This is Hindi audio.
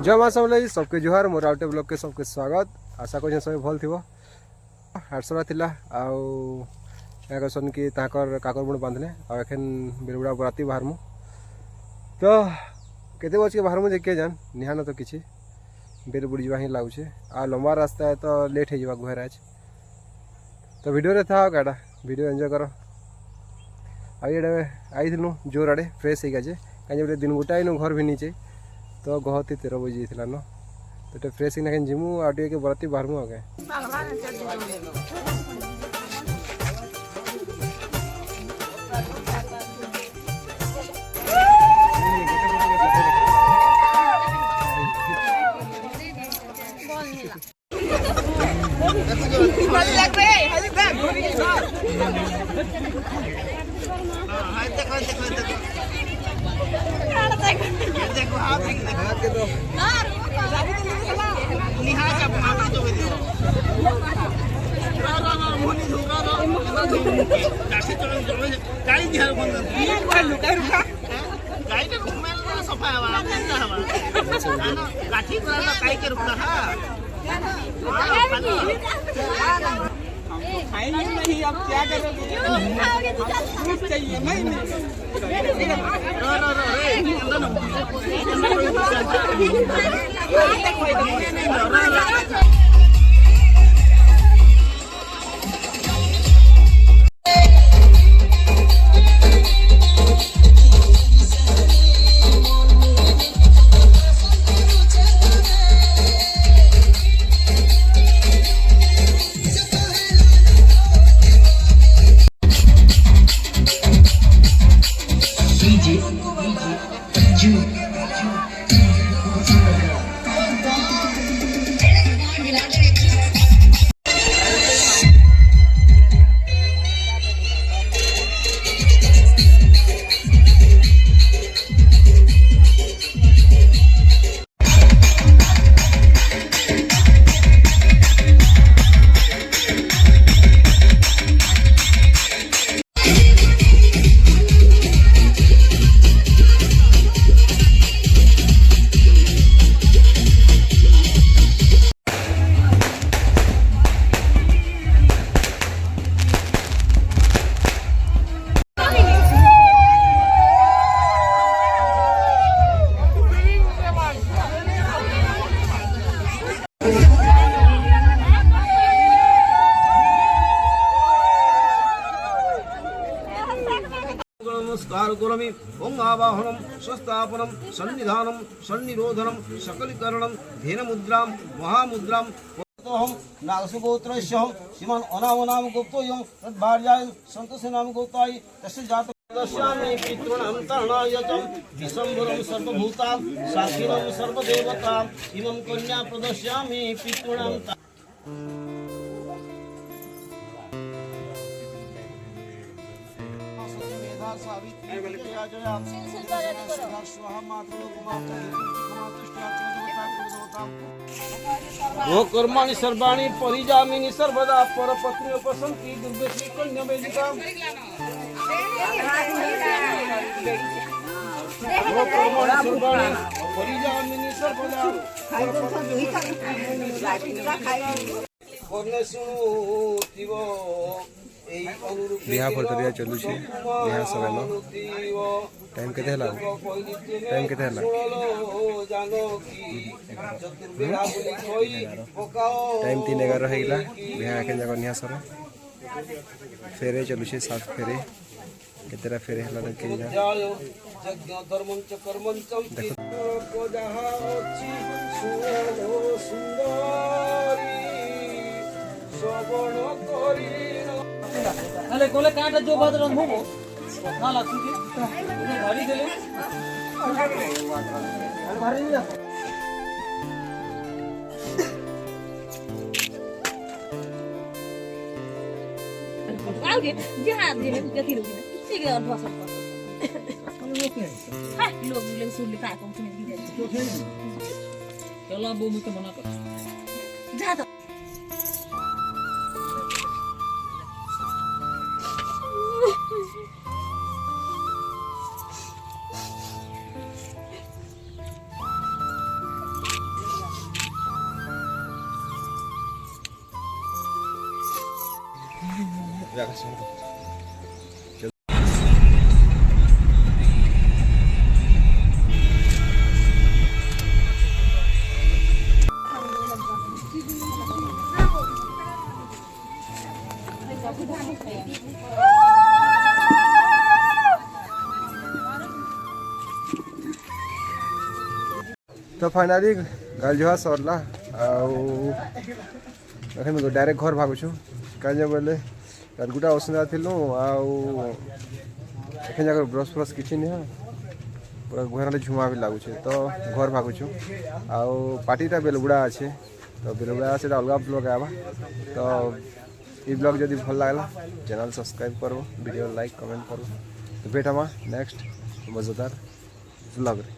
जय माँ समलाई सबके जुहार मोर आउटे ब्लॉग के सबके स्वागत। आशा कर सब भल थी हाटसरा थिला आसन कि काकर बुण बांधने आखन बेलबुड़ा राति बाहरमु तो केते बज के बाहरमु जे के जान निहान तो किसी बेल बुड़ी जा ही लगुचे आ लंबा रास्ता है तो लेट हो घर आज तो वीडियो रे था गाड़ा वीडियो एंजॉय करो। आई आई जोर आड़े फ्रेश हो गए कहीं दिन गोटा इन घर भी नीचे तो गहती 13 बजे थी न तो फ्रेश होना जिमु आ के बराती बाहरमु आगे नहीं अब क्या करोगे चाहिए नमस्कार करोमि ओं आवाहनम स्वस्थापनम सन्निधानम सन्निरोधनम सकलीकरणम धेन मुद्रां महामुद्रां हम नागसुगोत्रस्य श्रीमान अनामनाम गुप्तोयं तद्भार्याय संतोषे नाम गोताय तस्य जात दस्यामि पितॄणां तरणाय च विशंभरं सर्वभूतां साक्षिणं सर्वदेवतां इमं कन्या प्रदस्यामि पितॄणां वो कर्माणि सर्वाणि परिजामिनि सर्वदा परपत्नी उपसंति दुर्गति कन्या वेदिका वो कर्माणि सर्वाणि परिजामिनि सर्वदा परपत्नी बिहा फटरिया चलू बिहा समय टाइम के टाइम के टाइम 3:11 होगा बिहा आके जगह निहासर फेरे चलू 7 फेरे केतेरा फेरे हला के अरे कोले काटा जो बात रंग हो ना लागू की घड़ी देले घड़ी जा आगे जहां दे गति लोग ठीक है और भाषा हां लोग सुन लिखा कौन से नहीं चलो वो मुझे मना कर जा तो तो फाइनाली गालजुआ सरला आखिर डायरेक्ट घर भागुछु कहीं बोले गोटे असुविधा थिलु आखिर जाकर ब्रश फ्रश किसी नहीं पूरा घर झुमा भी लगुचे तो घर भागुछु आउ पार्टीटा बेलगुड़ा अच्छे तो बेलगुड़ा से अलग ब्लॉग आवा तो ये ब्लॉग जब भल लगला चैनल सब्सक्राइब करो वीडियो लाइक कमेंट करो तो भेट हमा नेक्स्ट मजेदार ब्लॉग रे।